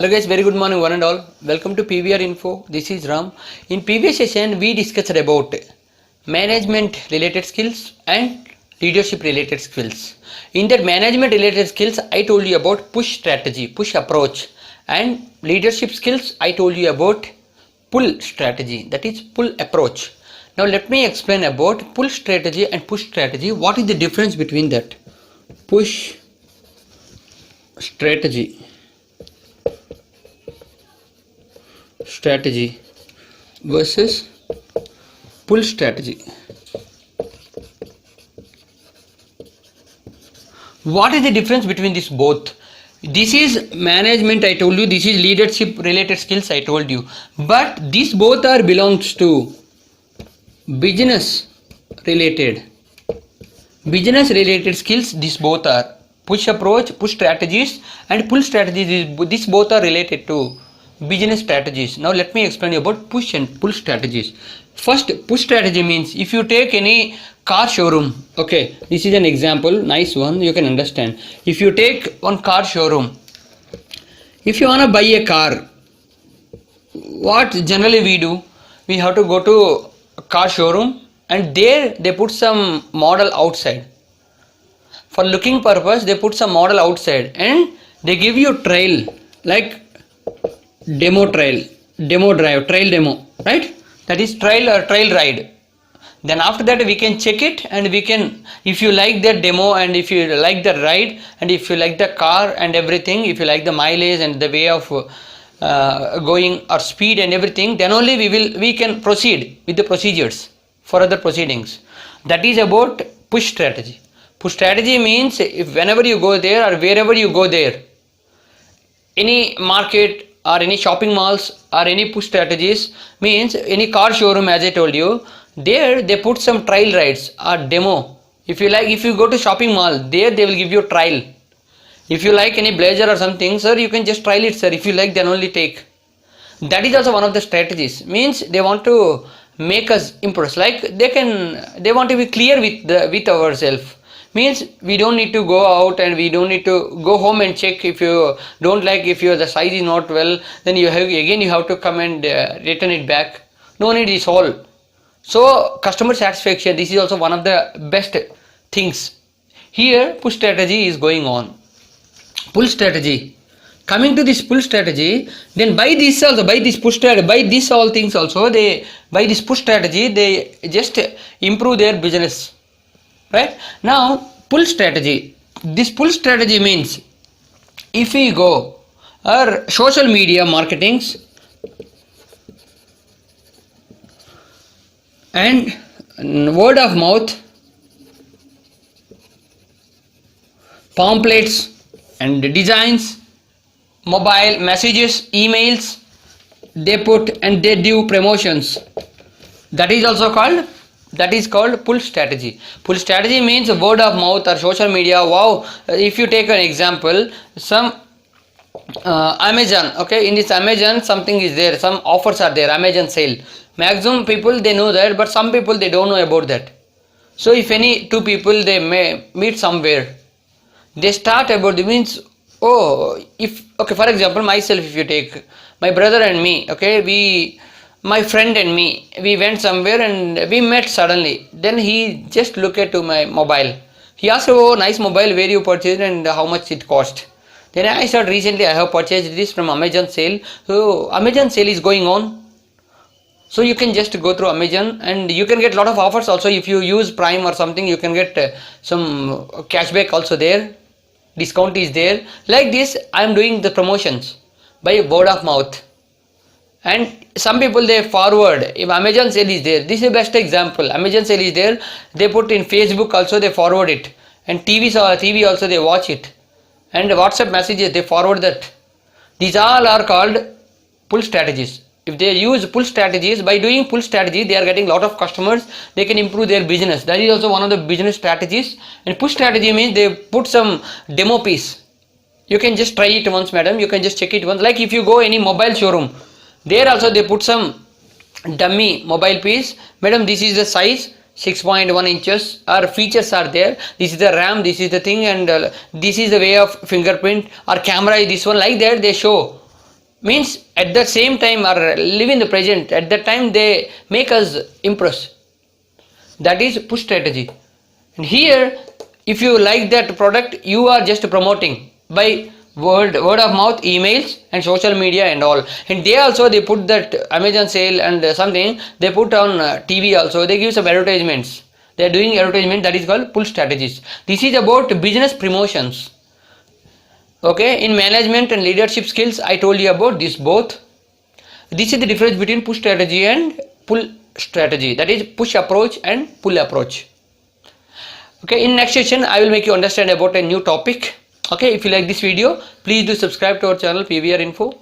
Hello guys, very good morning one and all. Welcome to PVR Info. This is Ram. In previous session we discussed about management related skills and leadership related skills. In that management related skills I told you about push strategy, push approach, and leadership skills I told you about pull strategy, that is pull approach. Now let me explain about pull strategy and push strategy. What is the difference between that? Push strategy versus pull strategy. What is the difference between these both? This is management, I told you. This is leadership related skills, I told you. But these both are belongs to business related skills. These both are push approach, push strategies, and pull strategies. These both are related to business strategies. Now let me explain you about push and pull strategies. First, push strategy means if you take any car showroom, okay, this is an example, nice one, you can understand. If you take one car showroom, if you want to buy a car, what generally we do, we have to go to a car showroom and there they put some model outside. For looking purpose, they put some model outside and they give you trial, like demo drive, trial demo, right? That is trial or trial ride. Then after that we can check it and we can, if you like that demo and if you like the ride and if you like the car and everything, if you like the mileage and the way of going or speed and everything, then only we can proceed with the procedures for other proceedings. That is about push strategy. Push strategy means if whenever you go there or wherever you go there, any market or any shopping malls or any push strategies means any car showroom, as I told you, there they put some trial rides or demo. If you like, if you go to shopping mall, there they will give you trial. If you like any blazer or something, sir, you can just trial it, sir. If you like, then only take. That is also one of the strategies. Means they want to make us impress. Like they want to be clear with ourselves. Means we don't need to go out and we don't need to go home and check. If you don't like, if the size is not well, then you have to come and return it back. No need, is all. So customer satisfaction, this is also one of the best things. Here push strategy is going on. Pull strategy. Coming to this pull strategy, then by this also, by this push strategy, by this all things also, by this push strategy, they just improve their business. Right? Now pull strategy. This pull strategy means if we go or social media marketings and word of mouth, pamphlets and designs, mobile messages, emails, they put and they do promotions. That is called pull strategy. Pull strategy means word of mouth or social media. Wow, if you take an example, some Amazon, okay, in this Amazon something is there, some offers are there, Amazon sale. Maximum people they know that, but some people they don't know about that. So if any two people they may meet somewhere, they start about the means, oh, if, okay, for example myself, if you take my brother and me, okay, my friend and me, we went somewhere and we met suddenly. Then he just looked at to my mobile. He asked, oh, nice mobile, where you purchased and how much it cost. Then I said, recently I have purchased this from Amazon sale. So Amazon sale is going on. So you can just go through Amazon and you can get lot of offers also. If you use Prime or something, you can get some cashback also there. Discount is there. Like this, I am doing the promotions by word of mouth. And some people they forward, if Amazon sale is there, this is the best example. Amazon sale is there, they put in Facebook also, they forward it, and TV also they watch it, and WhatsApp messages they forward that. These all are called pull strategies. If they use pull strategies, by doing pull strategy they are getting lot of customers, they can improve their business. That is also one of the business strategies. And push strategy means they put some demo piece. You can just try it once, madam, you can just check it once. Like if you go any mobile showroom, there also they put some dummy mobile piece. Madam, this is the size, 6.1 inches. Our features are there. This is the RAM, this is the thing, and this is the way of fingerprint. Our camera is this one. Like that they show. means at the same time or live in the present, at that time they make us impress. That is push strategy. And here, if you like that product, you are just promoting by word of mouth, emails and social media and all. And they put that Amazon sale and something, they put on TV also, they give some advertisements. They are doing advertisement, that is called pull strategies. This is about business promotions. Okay, in management and leadership skills, I told you about this both. This is the difference between push strategy and pull strategy, that is push approach and pull approach. Okay, in next session I will make you understand about a new topic. Okay, if you like this video, please do subscribe to our channel PVR Info.